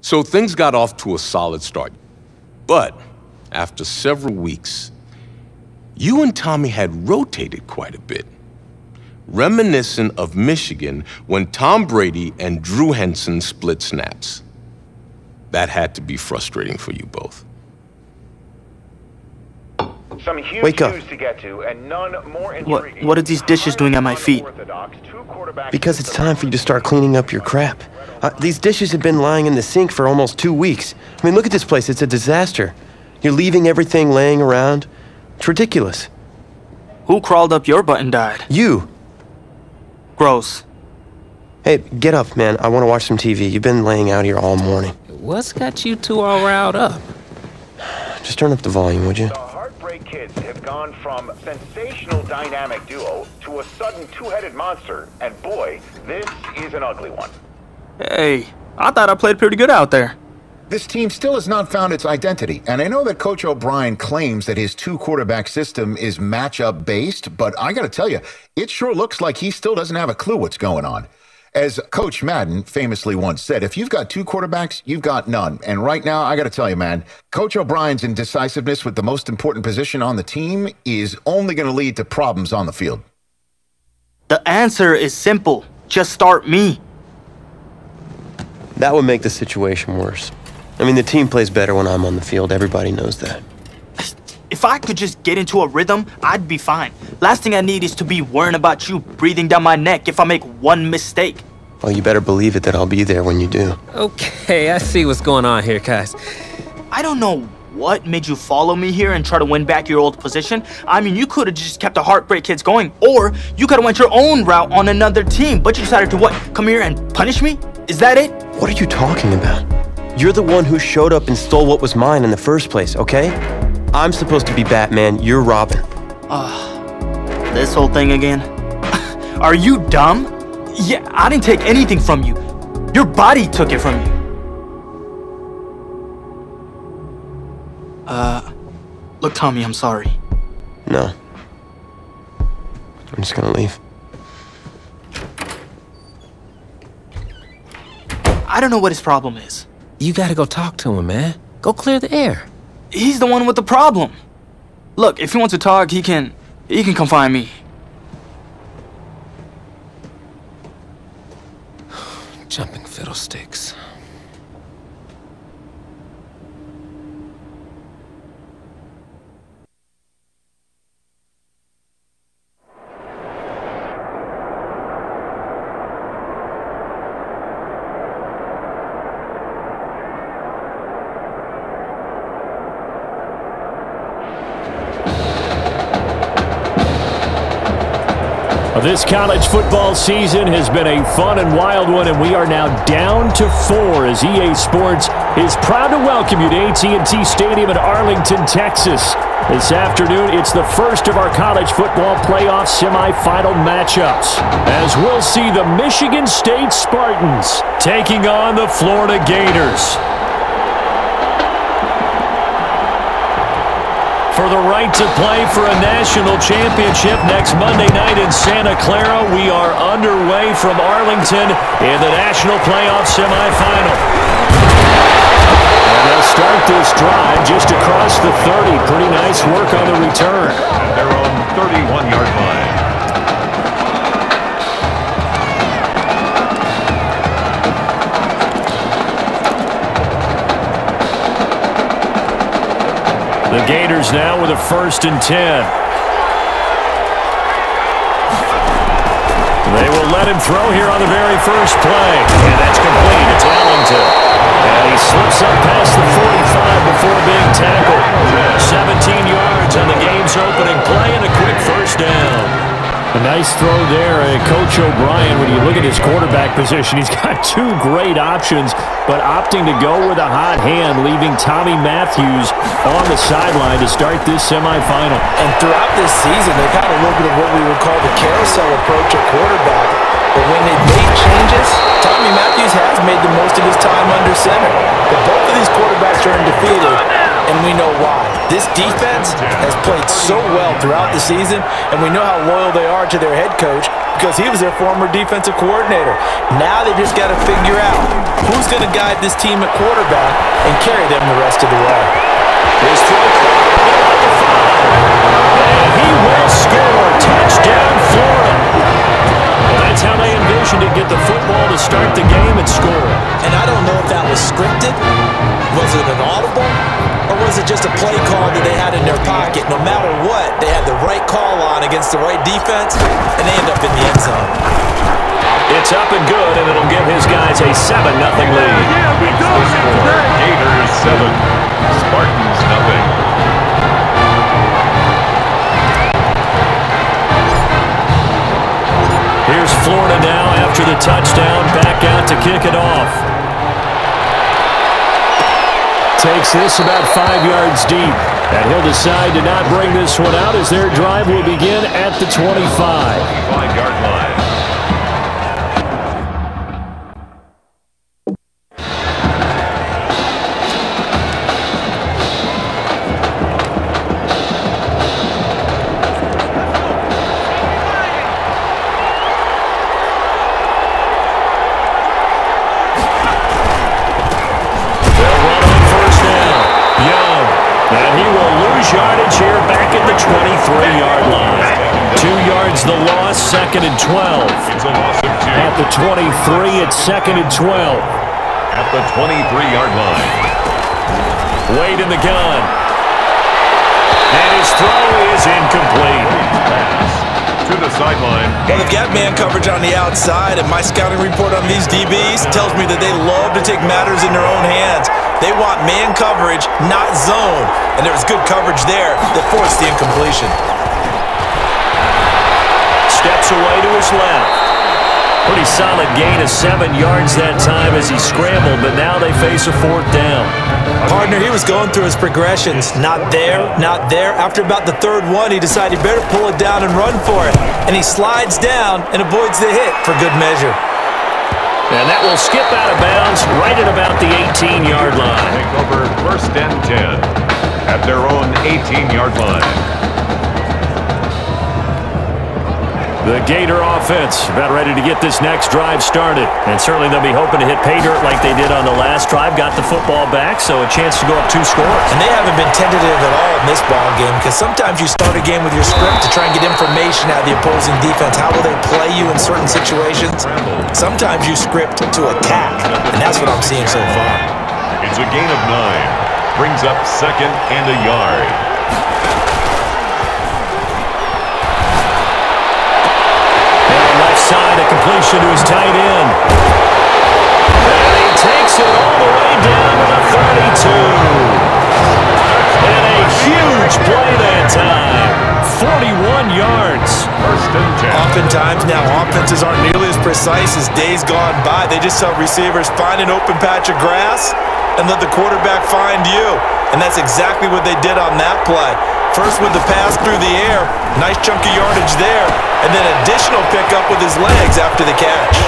So things got off to a solid start. But after several weeks, you and Tommy had rotated quite a bit. Reminiscent of Michigan when Tom Brady and Drew Henson split snaps. That had to be frustrating for you both. Some huge Wake up. news to get to, and none more intriguing. What are these dishes doing at my feet? Because it's time for you to start cleaning up your crap. These dishes have been lying in the sink for almost 2 weeks. I mean, look at this place. It's a disaster. You're leaving everything laying around. It's ridiculous. Who crawled up your butt and died? You. Gross. Hey, get up, man. I want to watch some TV. You've been laying out here all morning. What's got you two all riled up? Just turn up the volume, would you? The Heartbreak Kids have gone from sensational dynamic duo to a sudden two-headed monster, and boy, this is an ugly one. Hey, I thought I played pretty good out there. This team still has not found its identity, and I know that Coach O'Brien claims that his two-quarterback system is matchup-based, but I gotta tell you, it sure looks like he still doesn't have a clue what's going on. As Coach Madden famously once said, if you've got two quarterbacks, you've got none. And right now, I gotta tell you, man, Coach O'Brien's indecisiveness with the most important position on the team is only gonna lead to problems on the field. The answer is simple. Just start me. That would make the situation worse. I mean, the team plays better when I'm on the field. Everybody knows that. If I could just get into a rhythm, I'd be fine. Last thing I need is to be worrying about you breathing down my neck if I make one mistake. Well, you better believe it that I'll be there when you do. Okay, I see what's going on here, guys. I don't know what made you follow me here and try to win back your old position. I mean, you could have just kept the Heartbreak Kids going, or you could have went your own route on another team, but you decided to what? Come here and punish me? Is that it? What are you talking about? You're the one who showed up and stole what was mine in the first place, okay? I'm supposed to be Batman, you're Robin. This whole thing again? Are you dumb? Yeah, I didn't take anything from you. Your body took it from you. Look, Tommy, I'm sorry. No. I'm just gonna leave. I don't know what his problem is. You gotta go talk to him, man. Go clear the air. He's the one with the problem. Look, if he wants to talk, he can come find me. Jumping fiddlesticks. This college football season has been a fun and wild one, and we are now down to 4 as EA Sports is proud to welcome you to AT&T Stadium in Arlington, Texas. This afternoon, it's the first of our college football playoff semifinal matchups, as we'll see the Michigan State Spartans taking on the Florida Gators. For the right to play for a national championship next Monday night in Santa Clara, we are underway from Arlington in the national playoff semifinal. And they'll start this drive just across the 30. Pretty nice work on the return. At their own 31-yard line. The Gators now with a 1st and 10. They will let him throw here on the very first play. And that's complete. It's Ellington. And he slips up past the 45 before being tackled. 17 yards on the game's opening play and a quick first down. A nice throw there. Coach O'Brien, when you look at his quarterback position, he's got 2 great options, but opting to go with a hot hand, leaving Tommy Matthews on the sideline to start this semifinal. And throughout this season, they've had a little bit of what we would call the carousel approach at quarterback. But when they've made changes, Tommy Matthews has made the most of his time under center. But both of these quarterbacks are undefeated. and we know why. This defense has played so well throughout the season, and we know how loyal they are to their head coach because he was their former defensive coordinator. Now they just got to figure out who's going to guide this team at quarterback and carry them the rest of the way. His throw at the 5. And he will score. Touchdown, Florida. Well, that's how they envisioned it, get the football to start the game and score. And I don't know if that was scripted. Was it an audible? Or was it just a play call that they had in their pocket? No matter what, they had the right call on against the right defense, and they end up in the end zone. It's up and good, and it'll give his guys a 7-0 lead. Gators 7, Spartans 0. Here's Florida now after the touchdown, back out to kick it off. Takes this about 5 yards deep, and he'll decide to not bring this one out as their drive will begin at the 25. 5-yard line. Yardage here back at the 23-yard line. 2 yards the loss, 2nd and 12. It's a loss of 2. At the 23, it's 2nd and 12. At the 23-yard line. Wade in the gun. And his throw is incomplete. To the sideline. Well, they've got man coverage on the outside, and my scouting report on these DBs tells me that they love to take matters in their own hands. They want man coverage, not zone. And there was good coverage there that forced the incompletion. Steps away to his left. Pretty solid gain of 7 yards that time as he scrambled, but now they face a 4th down. Partner, he was going through his progressions. Not there, not there. After about the 3rd one, he decided he better pull it down and run for it. And he slides down and avoids the hit for good measure. And that will skip out of bounds right at about the 18-yard line. Take over 1st and 10 at their own 18-yard line. The Gator offense about ready to get this next drive started. And certainly they'll be hoping to hit pay dirt like they did on the last drive. Got the football back, so a chance to go up 2 scores. And they haven't been tentative at all in this ball game because sometimes you start a game with your script to try and get information out of the opposing defense. How will they play you in certain situations? Sometimes you script to attack, and that's what I'm seeing so far. It's a gain of 9. Brings up 2nd and a yard. Side, a completion to his tight end. And he takes it all the way down to the 32. And a huge play that time. 41 yards. 1st and 10. Oftentimes now, offenses aren't nearly as precise as days gone by. They just tell receivers, find an open patch of grass and let the quarterback find you. And that's exactly what they did on that play. First with the pass through the air, nice chunk of yardage there, and then additional pickup with his legs after the catch.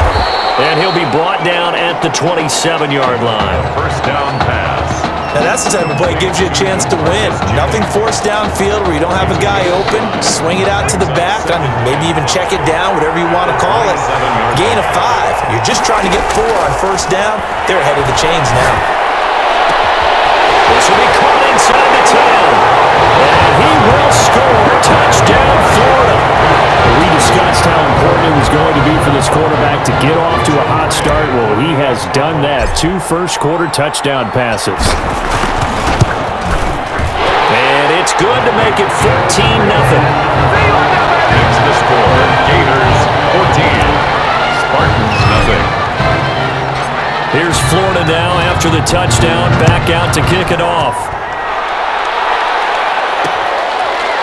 And he'll be brought down at the 27-yard line. 1st down pass. Now that's the type of play that gives you a chance to win. Nothing forced downfield where you don't have a guy open. Swing it out to the back, maybe even check it down, whatever you want to call it. Gain of 5. You're just trying to get 4 on 1st down. They're ahead of the chains now. This will be caught inside the 10. And he will score. Touchdown, Florida. We discussed how important it was going to be for this quarterback to get off to a hot start. Well, he has done that. 2 first-quarter touchdown passes. And it's good to make it 14-0. That's the score. Gators 14. Spartans 0. Here's Florida now after the touchdown, back out to kick it off.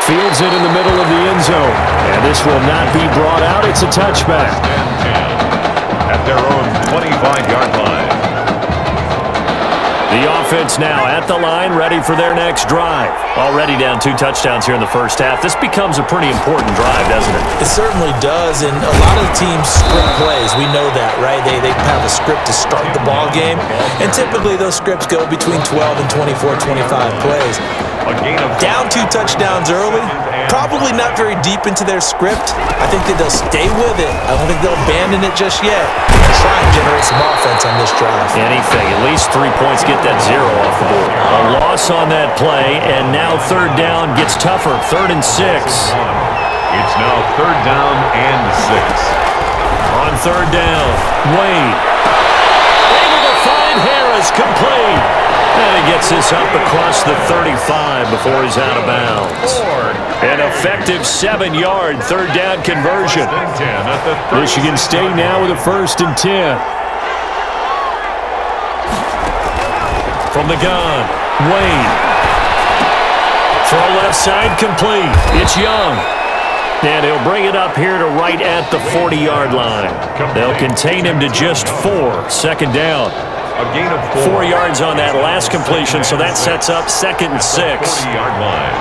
Fields it in the middle of the end zone. And this will not be brought out. It's a touchback. 1st and 10 at their own 25-yard line. The offense now at the line, ready for their next drive. Already down 2 touchdowns here in the first half. This becomes a pretty important drive, doesn't it? It certainly does, and a lot of the teams script plays. We know that, right? They have a script to start the ball game, and typically those scripts go between 12 and 24, 25 plays. Down 2 touchdowns early, probably not very deep into their script. I think that they'll stay with it. I don't think they'll abandon it just yet. Try and generate some offense on this drive. Anything, at least 3 points, get that 0 off the board. A loss on that play, and now 3rd down gets tougher. 3rd and 6. It's now 3rd down and 6. On 3rd down, Wade. Able to find Harris, complete. And he gets this up across the 35 before he's out of bounds. An effective 7-yard 3rd down conversion. Michigan State now with a 1st and 10. From the gun, Wayne. Throw left side complete. It's Young. And he'll bring it up here to right at the 40-yard line. They'll contain him to just 4. 2nd down. A gain of 4 yards on that last completion, so that sets up 2nd and 6. 40-yard line.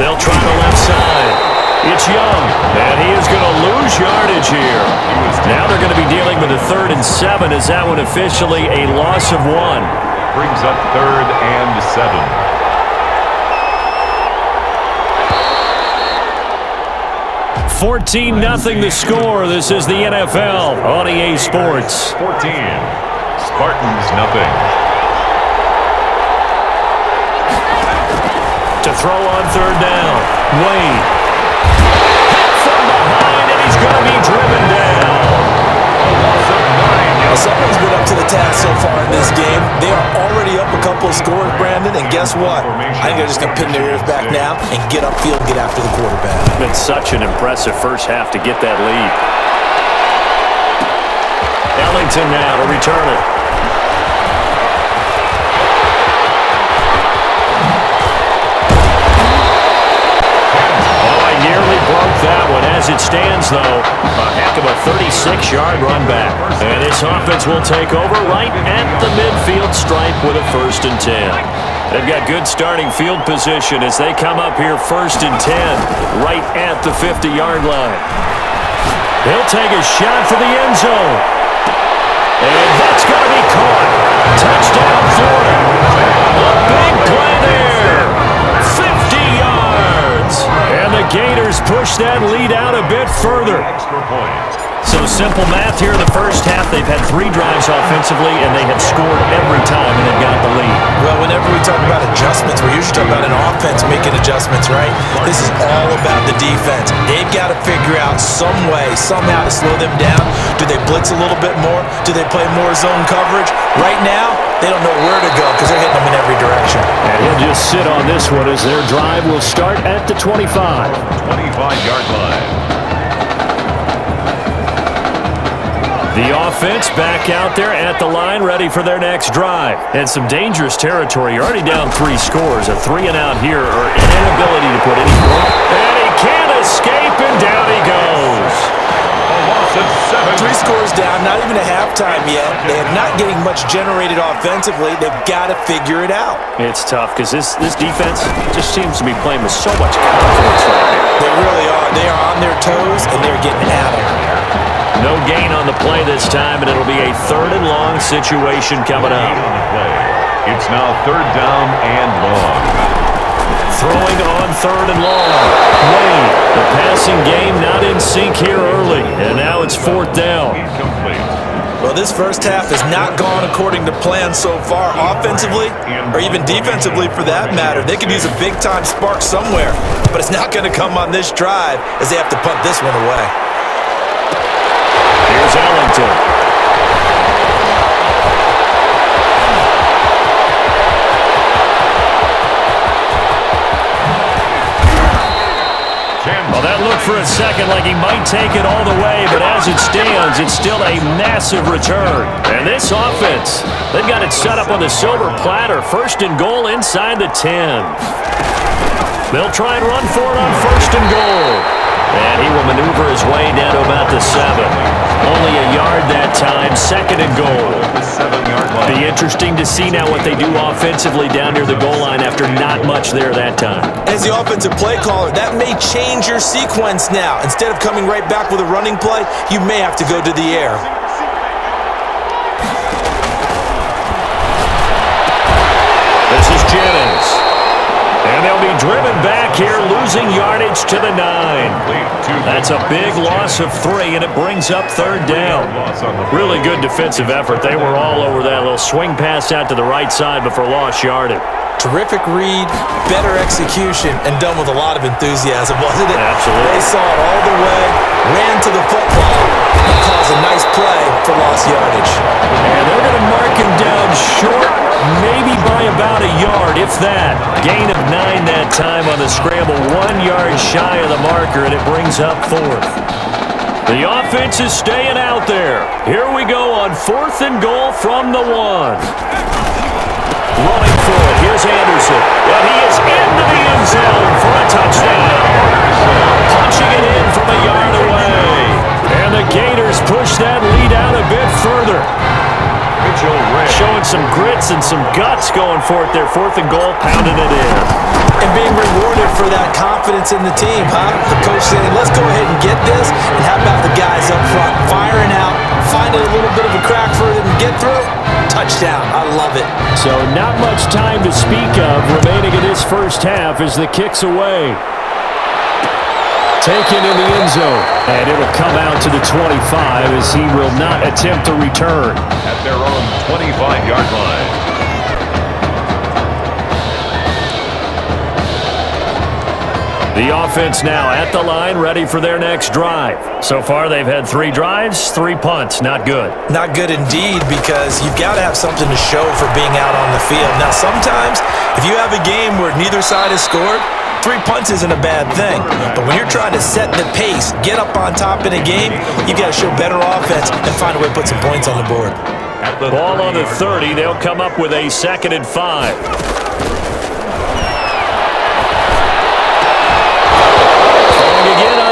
They'll try the left side. It's Young, and he is going to lose yardage here. Now they're going to be dealing with a 3rd and 7. Is that one officially a loss of 1? Brings up 3rd and 7. 14-0 the score. This is the NFL on EA Sports. 14. Spartans nothing. To throw on 3rd down. Wayne. From behind, and he's going to be driven down. Someone's been up to the task so far in this game. They are already up a couple of scores, Brandon, and guess what? I think they're just going to pin their ears back now and get upfield and get after the quarterback. Been such an impressive first half to get that lead. Ellington now to return it. Oh, I nearly broke that one. As it stands, though, a heck of a 36-yard run back. And this offense will take over right at the midfield stripe with a 1st and 10. They've got good starting field position as they come up here 1st and 10, right at the 50-yard line. He'll take a shot for the end zone. And that's going to be caught. Touchdown, Florida. A big play there. 50 yards. And the Gators push that lead out a bit further. Extra point. So simple math here in the first half. They've had 3 drives offensively, and they have scored every time, and they've got the lead. Well, whenever we talk about adjustments, we're usually talking about an offense making adjustments, right? This is all about the defense. They've got to figure out some way, somehow to slow them down. Do they blitz a little bit more? Do they play more zone coverage? Right now, they don't know where to go because they're hitting them in every direction. And he'll just sit on this one as their drive will start at the 25. 25-yard line. The offense back out there at the line, ready for their next drive. And some dangerous territory. You're already down 3 scores. A 3-and-out here, or an inability to put any point. And he can't escape, and down he goes. A loss of 7. 3 scores down, not even a halftime yet. They are not getting much generated offensively. They've got to figure it out. It's tough because this defense just seems to be playing with so much confidence right now. They really are. They are on their toes, and they're getting at it. No gain on the play this time, and it'll be a 3rd and long situation coming up. On the play. It's now 3rd down and long. Throwing on 3rd and long. Wayne, the passing game not in sync here early, and now it's 4th down. Incomplete. Well, this first half has not gone according to plan so far, offensively or even defensively for that matter. They could use a big-time spark somewhere, but it's not going to come on this drive as they have to punt this one away. Here's Ellington. Well, that looked for a second like he might take it all the way, but as it stands, it's still a massive return. And this offense, they've got it set up on the silver platter. 1st and goal inside the 10. They'll try and run for it on 1st and goal. And he will maneuver his way down to about the 7. Only a yard that that time. Second and goal. The 7-yard line. Be interesting to see now what they do offensively down near the goal line after not much there that time. As the offensive play caller, that may change your sequence now. Instead of coming right back with a running play, you may have to go to the air. This is Jennings. And they'll be driven back here, losing yardage to the 9. That's a big loss of 3, and it brings up third down. Really good defensive effort. They were all over that little swing pass out to the right side before lost yardage. Terrific read, better execution, and done with a lot of enthusiasm, wasn't it? Absolutely. They saw it all the way, ran to the football, and caused a nice play for lost yardage. And they're going to mark him down short, maybe by about a yard, if that. Gain of 9 that time on the scramble, 1 yard shy of the marker, and it brings up fourth. The offense is staying out there. Here we go on 4th and goal from the 1. Running for it, here's Anderson, and he is into the end zone for a touchdown. Punching it in from a yard away. And the Gators push that lead out a bit further. Showing some grits and some guts going for it there. 4th and goal, pounding it in. And being rewarded for that confidence in the team, huh? The coach saying, let's go ahead and get this. And how about the guys up front firing out, finding a little bit of a crack for them to get through? Touchdown. I love it. So not much time to speak of remaining in this first half as the kick's away. Taken in the end zone. And it'll come out to the 25 as he will not attempt to return. At their own 25-yard line. The offense now at the line, ready for their next drive. So far, they've had 3 drives, 3 punts. Not good. Not good indeed, because you've got to have something to show for being out on the field. Now, sometimes, if you have a game where neither side has scored, 3 punts isn't a bad thing. But when you're trying to set the pace, get up on top in a game, you've got to show better offense and find a way to put some points on the board. Ball on the 30. They'll come up with a 2nd and 5.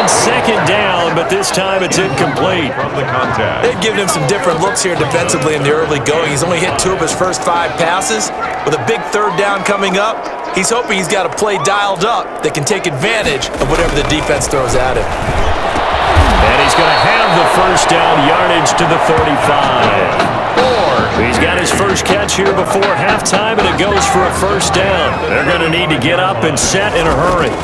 Second down, but this time it's incomplete. From the contact. They've given him some different looks here defensively in the early going. He's only hit 2 of his first 5 passes. With a big 3rd down coming up, he's hoping he's got a play dialed up that can take advantage of whatever the defense throws at him. And he's going to have the first down, yardage to the 35. He's got his first catch here before halftime, and it goes for a first down. They're going to need to get up and set in a hurry.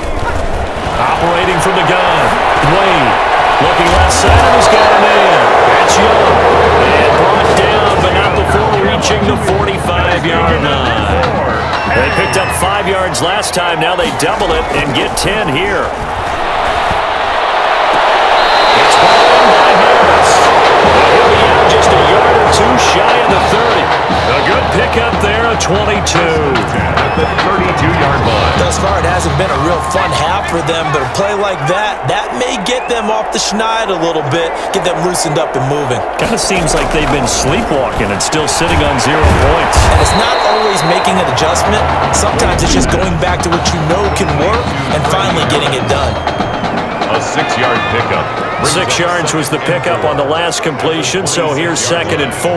Operating from the gun, Wade, looking left side, and he's got a man. That's Young. And brought down, but not before reaching the 45-yard line. They picked up 5 yards last time. Now they double it and get 10 here. It's brought in by Harris. He'll be out just a yard or 2 shy of the 30. A good pickup there, a 22. At the 32-yard line. Thus far, it hasn't been a real fun half for them, but a play like that may get them off the schneid a little bit, get them loosened up and moving. Kind of seems like they've been sleepwalking and still sitting on 0 points. And it's not always making an adjustment. Sometimes it's just going back to what you know can work and finally getting it done. A 6-yard pickup. 6 yards was the pickup on the last completion, so here's 2nd and 4.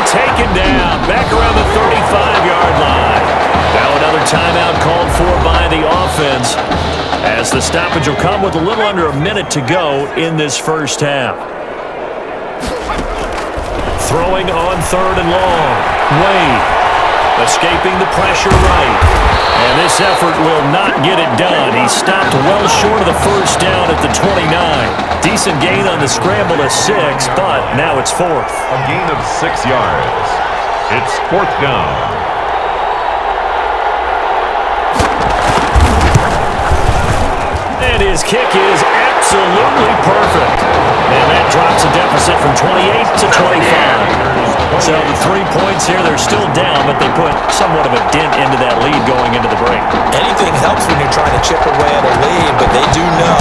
Taken down, back around the 35-yard line. Now another timeout called for by the offense, as the stoppage will come with a little under a minute to go in this first half. Throwing on 3rd and long. Wade escaping the pressure right. And this effort will not get it done. He stopped well short of the first down at the 29. Decent gain on the scramble of 6, but now it's 4th. A gain of 6 yards. It's 4th down. And his kick is absolutely perfect. And that drops a deficit from 28 to 25. So the 3 points here, they're still down, but they put somewhat of a dent into that lead going into the break. Anything helps when you're trying to chip away at a lead, but they do know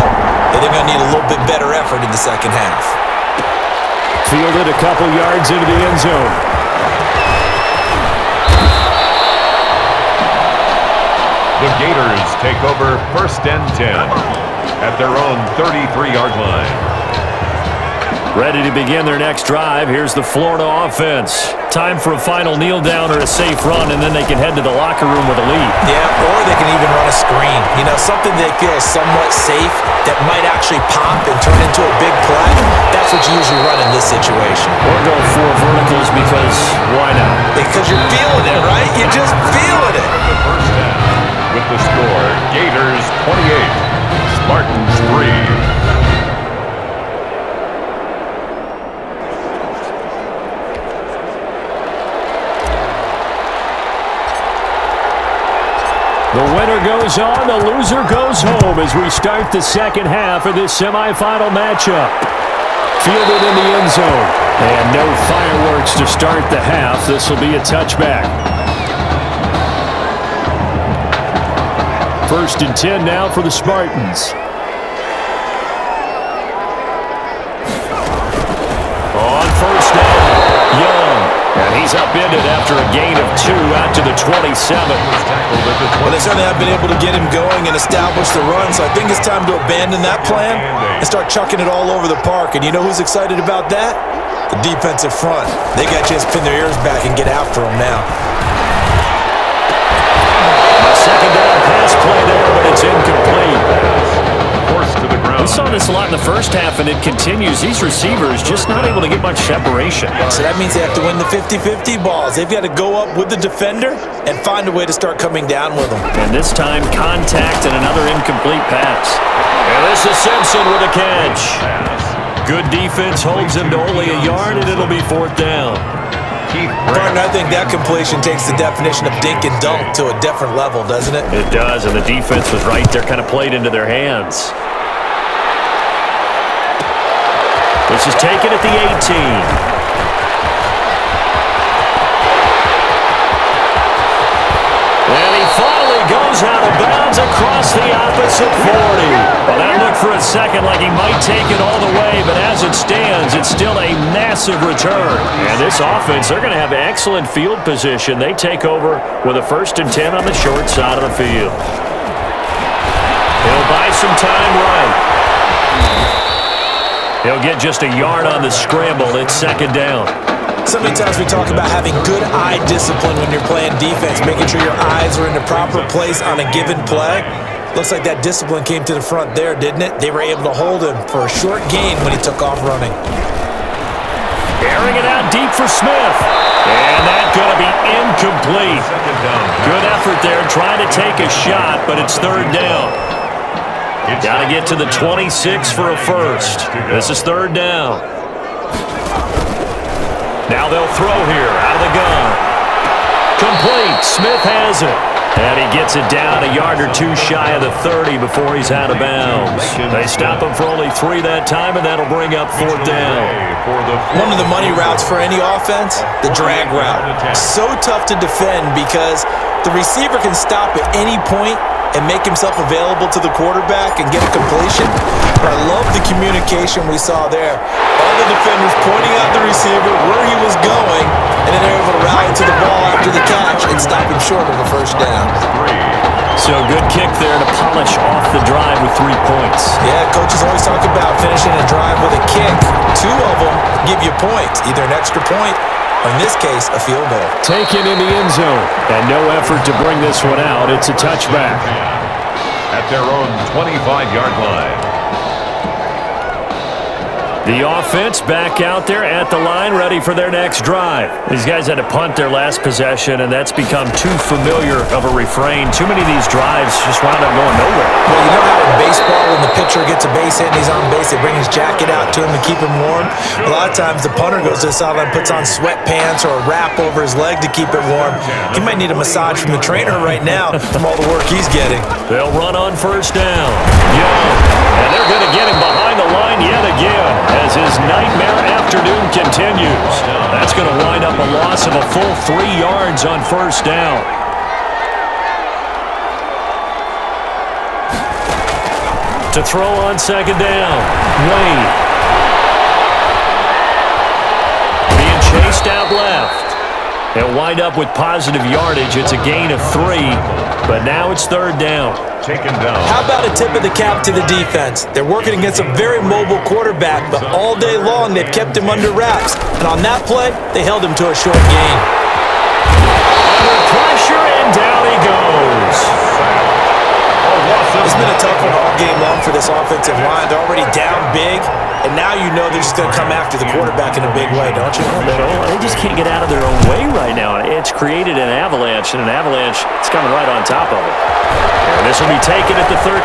that they're going to need a little bit better effort in the second half. Fielded a couple yards into the end zone. The Gators take over 1st and 10. at their own 33-yard line. Ready to begin their next drive. Here's the Florida offense. Time for a final kneel down or a safe run, and then they can head to the locker room with a lead. Yeah, or they can even run a screen. You know, something they feel somewhat safe that might actually pop and turn into a big play. That's what you usually run in this situation. Or go for verticals because why not? Because you're feeling it, right? You're just feeling it. The first down with the score, Gators 28, Spartans 3. The winner goes on, the loser goes home as we start the second half of this semifinal matchup. Fielded in the end zone. And no fireworks to start the half. This will be a touchback. 1st and 10 now for the Spartans. On first down, Young. And he's upended after a gain of 2 out to the 27. Well, they certainly have been able to get him going and establish the run, so I think it's time to abandon that plan and start chucking it all over the park. And you know who's excited about that? The defensive front. They got a chance to pin their ears back and get after him now. A second down pass play there, but it's incomplete. We saw this a lot in the first half, and it continues. These receivers just not able to get much separation. So that means they have to win the 50-50 balls. They've got to go up with the defender and find a way to start coming down with them. And this time, contact and another incomplete pass. And this is Simpson with a catch. Good defense holds him to only a yard, and it'll be 4th down. Partner, I think that completion takes the definition of dink and dunk to a different level, doesn't it? It does, and the defense was right there, kind of played into their hands. This is taken at the 18. And he finally goes out of bounds across the opposite 40. Well, that looked for a second like he might take it all the way, but as it stands, it's still a massive return. And this offense, they're going to have excellent field position. They take over with a 1st and 10 on the short side of the field. He'll buy some time right. He'll get just a yard on the scramble. It's 2nd down. So many times we talk about having good eye discipline when you're playing defense, making sure your eyes are in the proper place on a given play. Looks like that discipline came to the front there, didn't it? They were able to hold him for a short gain when he took off running. Airing it out deep for Smith. And that's going to be incomplete. Good effort there trying to take a shot, but it's 3rd down. Got to get to the 26 for a first. This is 3rd down. Now they'll throw here out of the gun. Complete. Smith has it. And he gets it down a yard or 2 shy of the 30 before he's out of bounds. They stop him for only 3 that time, and that'll bring up 4th down. One of the money routes for any offense, the drag route. So tough to defend because the receiver can stop at any point and make himself available to the quarterback and get a completion. But I love the communication we saw there. All the defenders pointing out the receiver, where he was going, and then they're able to rally to the ball after the catch and stop him short of a 1st down. So good kick there to polish off the drive with 3 points. Yeah, coaches always talk about finishing a drive with a kick. 2 of them give you points, either an extra point or in this case, a field goal. Taken in the end zone, and no effort to bring this one out. It's a touchback. At their own 25-yard line. The offense back out there at the line, ready for their next drive. These guys had to punt their last possession, and that's become too familiar of a refrain. Too many of these drives just wound up going nowhere. Well, you know how in baseball, when the pitcher gets a base hit and he's on base, they bring his jacket out to him to keep him warm. A lot of times, the punter goes to the sideline, puts on sweatpants or a wrap over his leg to keep it warm. He might need a massage from the trainer right now from all the work he's getting. They'll run on first down. Young, and they're going to get him behind the line yet again as his nightmare afternoon continues. That's going to wind up a loss of a full 3 yards on first down. To throw on second down, Wade. Being chased out left. They'll wind up with positive yardage. It's a gain of 3, but now it's third down. Taken down. How about a tip of the cap to the defense? They're working against a very mobile quarterback, but all day long they've kept him under wraps. And on that play, they held him to a short gain. Under pressure, and down he goes. It's been a tough one all game long for this offensive line. They're already down big, and now you know they're just going to come after the quarterback in a big way, don't you? They just can't get out of their own way right now. It's created an avalanche, and an avalanche is coming right on top of it. And this will be taken at the 13.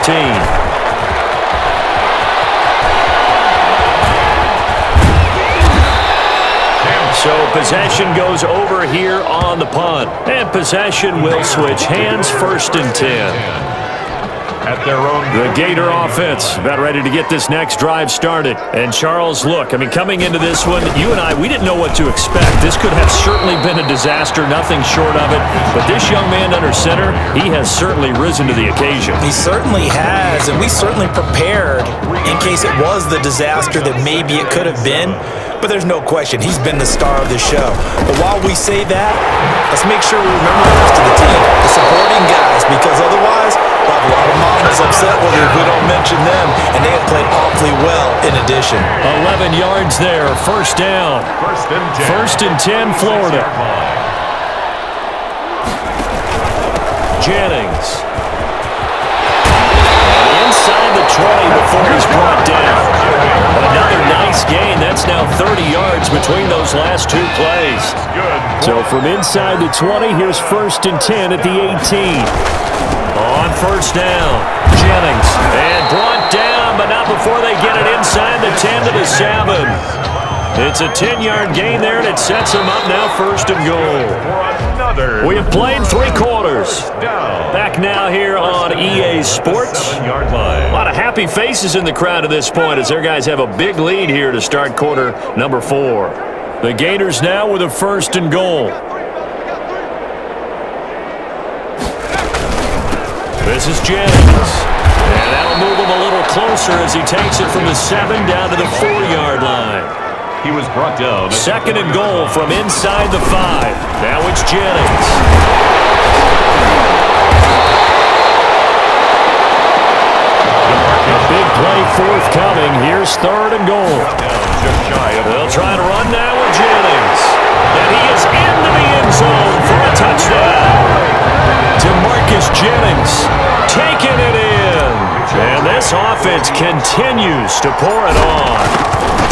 So possession goes over here on the punt. And possession will switch hands, 1st and 10. At their own. The Gator offense about ready to get this next drive started. And Charles, look, I mean, coming into this one, you and I, we didn't know what to expect. This could have certainly been a disaster, nothing short of it. But this young man under center, he has certainly risen to the occasion. He certainly has, and we certainly prepared in case it was the disaster that maybe it could have been. But there's no question, he's been the star of the show. But while we say that, let's make sure we remember the rest of the team, the supporting guys, because otherwise we'll have a lot of mamas upset with if we don't mention them, and they have played awfully well in addition. 11 yards there, 1st down. 1st and 10, Florida. Jennings. Inside the 20 before he's brought down. Another nice gain. That's now 30 yards between those last 2 plays. So from inside the 20, here's 1st and 10 at the 18. On 1st down, Jennings. And brought down, but not before they get it inside the 10 to the 7. It's a 10-yard gain there, and it sets them up now 1st and goal. We have played 3 quarters. Back now here on EA Sports. A lot of happy faces in the crowd at this point as their guys have a big lead here to start quarter number 4. The Gators now with a 1st and goal. This is Jennings. And that'll move him a little closer as he takes it from the 7 down to the 4-yard line. He was brought down. 2nd and goal from inside the 5. Now it's Jennings. A big play forthcoming. Here's 3rd and goal. They'll try to run now with Jennings. And he is into the end zone for a touchdown. DeMarcus Jennings taking it in. And this offense continues to pour it on.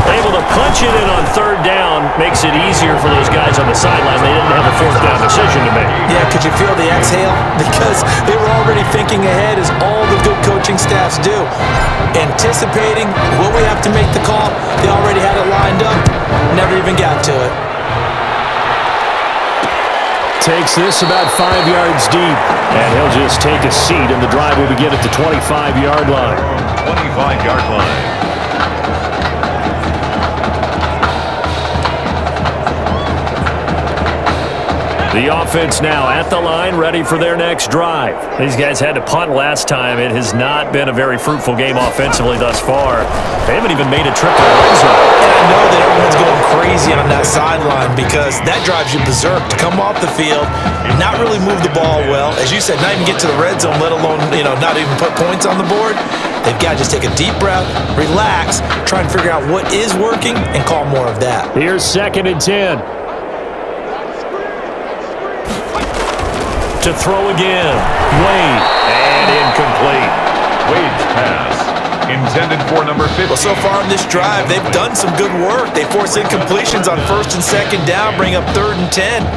Able to punch it in on 3rd down makes it easier for those guys on the sideline. They didn't have a 4th down decision to make. Yeah, could you feel the exhale? Because they were already thinking ahead, as all the good coaching staffs do. Anticipating what we have to make the call. They already had it lined up. Never even got to it. Takes this about 5 yards deep. And he'll just take a seat, and the drive will begin at the 25-yard line. 25-yard line. The offense now at the line, ready for their next drive. These guys had to punt last time. It has not been a very fruitful game offensively thus far. They haven't even made a trip to the red zone. And I know that everyone's going crazy on that sideline because that drives you berserk to come off the field, not really move the ball well. As you said, not even get to the red zone, let alone, not even put points on the board. They've got to just take a deep breath, relax, try and figure out what is working, and call more of that. Here's 2nd and 10. To throw again. Wade. And incomplete. Wade's pass intended for number 50. Well, so far on this drive, they've done some good work. They force incompletions on 1st and 2nd down, bring up 3rd and 10.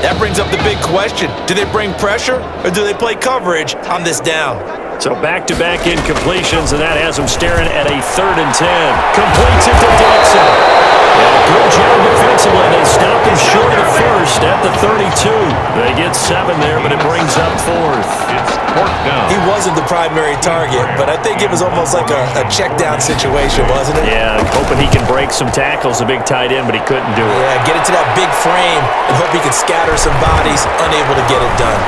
That brings up the big question. Do they bring pressure, or do they play coverage on this down? So back-to-back incompletions, and that has them staring at a 3rd and 10. Completes it to Dixon. Good job defensively. They stopped him short of the 1st at the 32. They get 7 there, but it brings up 4th. It's 4th down. He wasn't the primary target, but I think it was almost like a check-down situation, wasn't it? Yeah, hoping he can break some tackles, a big tight end, but he couldn't do it. Yeah, get into that big frame and hope he can scatter some bodies, unable to get it done.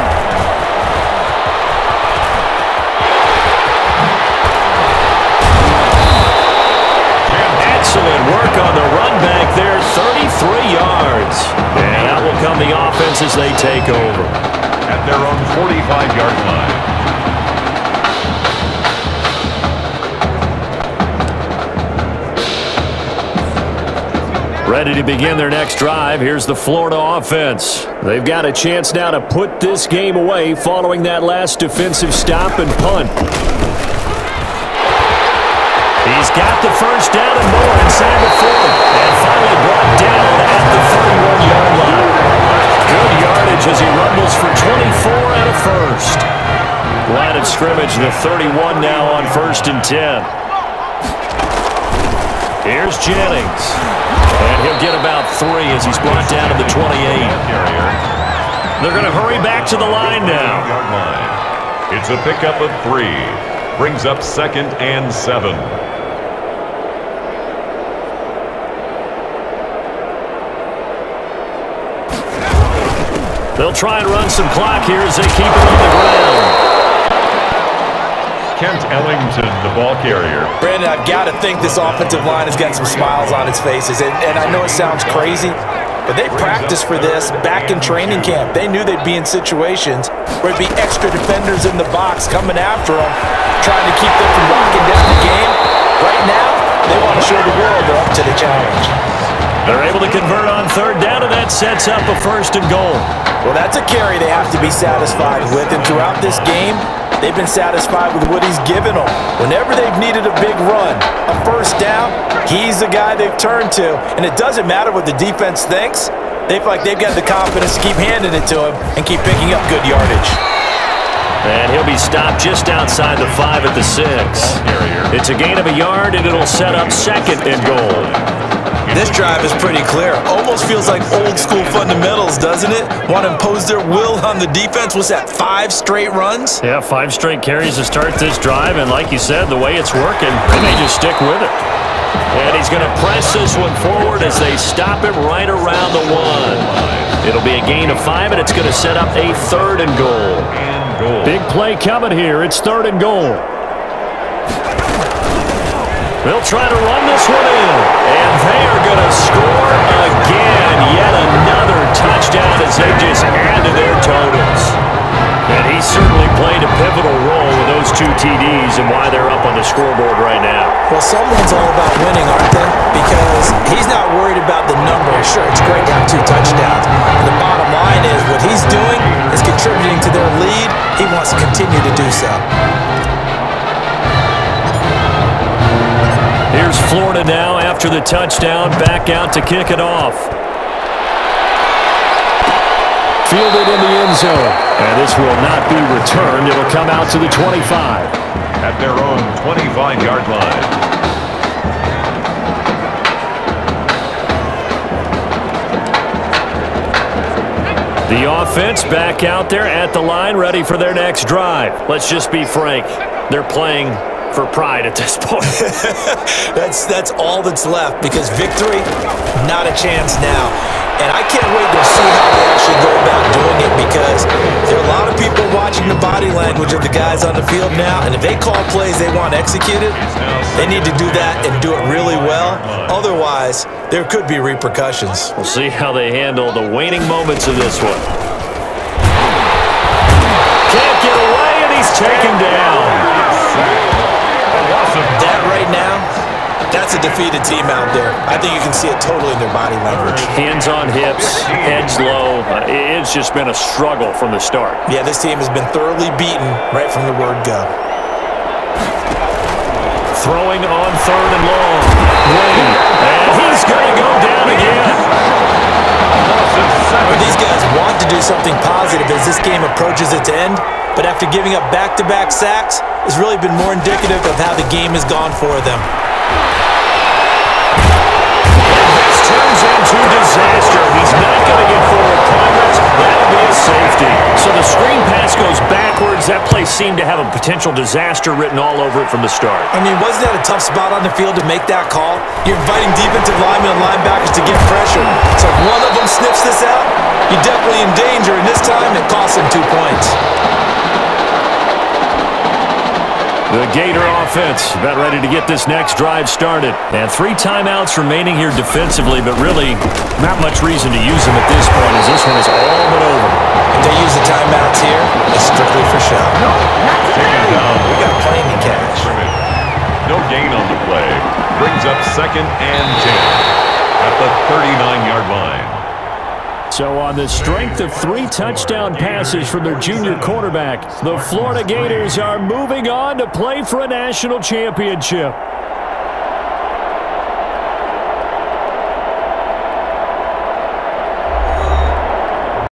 Excellent work on the run back there, 33 yards. And that will come the offense as they take over. At their own 45-yard line. Ready to begin their next drive. Here's the Florida offense. They've got a chance now to put this game away following that last defensive stop and punt. He's got the first down and more inside the 40. And finally brought down at the 31-yard line. Good yardage as he rumbles for 24 and a first. Line of scrimmage, the 31 now on 1st and 10. Here's Jennings. And he'll get about 3 as he's brought down to the 28. They're going to hurry back to the line now. It's a pickup of 3. Brings up 2nd and 7. They'll try and run some clock here as they keep it on the ground. Kent Ellington, the ball carrier. Brandon, I've got to think this offensive line has got some smiles on its faces. And I know it sounds crazy, but they practiced for this back in training camp. They knew they'd be in situations where it'd be extra defenders in the box coming after them, trying to keep them from locking down the game. Right now, they want to show the world they're up to the challenge. They're able to convert on 3rd down, and that sets up a 1st and goal. Well, that's a carry they have to be satisfied with, and throughout this game, they've been satisfied with what he's given them. Whenever they've needed a big run, a 1st down, he's the guy they've turned to. And it doesn't matter what the defense thinks. They feel like they've got the confidence to keep handing it to him and keep picking up good yardage. And he'll be stopped just outside the 5 at the 6. It's a gain of a yard, and it'll set up 2nd and goal. This drive is pretty clear. Almost feels like old school fundamentals, doesn't it? Want to impose their will on the defense. Was that 5 straight runs? Yeah, 5 straight carries to start this drive, and like you said, the way it's working, they may just stick with it. And he's going to press this one forward as they stop him right around the 1. It'll be a gain of 5, and it's going to set up a 3rd and goal. Big play coming here. It's 3rd and goal. They'll try to run this one in, and they are going to score again. Yet another touchdown as they just add to their totals. And he certainly played a pivotal role with those 2 TDs and why they're up on the scoreboard right now. Well, someone's all about winning, aren't they? Because he's not worried about the number. Sure, it's great to have 2 touchdowns. The bottom line is what he's doing is contributing to their lead. He wants to continue to do so. Here's Florida now after the touchdown, back out to kick it off. Fielded in the end zone. And this will not be returned. It'll come out to the 25. At their own 25-yard line. The offense back out there at the line, ready for their next drive. Let's just be frank. They're playing for pride at this point. That's all that's left, because victory, not a chance now. And I can't wait to see how they actually go about doing it, because there are a lot of people watching the body language of the guys on the field now, and if they call plays they want executed, they need to do that and do it really well. Otherwise, there could be repercussions. We'll see how they handle the waning moments of this one. Can't get away, and he's taken down. That right now, that's a defeated team out there. I think you can see it totally in their body language. Hands on hips, heads low. It's just been a struggle from the start. Yeah, this team has been thoroughly beaten right from the word go. Throwing on 3rd and long. Wayne, and he's going to go down again. Well, these guys want to do something positive as this game approaches its end, but after giving up back-to-back sacks, it's really been more indicative of how the game has gone for them. This turns into disaster. He's not going to get forward progress. That'll be a safety. So the screen pass goes backwards. That play seemed to have a potential disaster written all over it from the start. I mean, wasn't that a tough spot on the field to make that call? You're inviting defensive linemen and linebackers to get pressure. So if one of them sniffs this out, you're definitely in danger, and this time it cost them 2 points. The Gator offense about ready to get this next drive started. And 3 timeouts remaining here defensively, but really not much reason to use them at this point as this one is all but over. If they use the timeouts here, it's strictly for show. Taken down. We got plenty to catch. No gain on the play. Brings up 2nd and 10 at the 39-yard line. So on the strength of 3 touchdown passes from their junior quarterback, the Florida Gators are moving on to play for a national championship.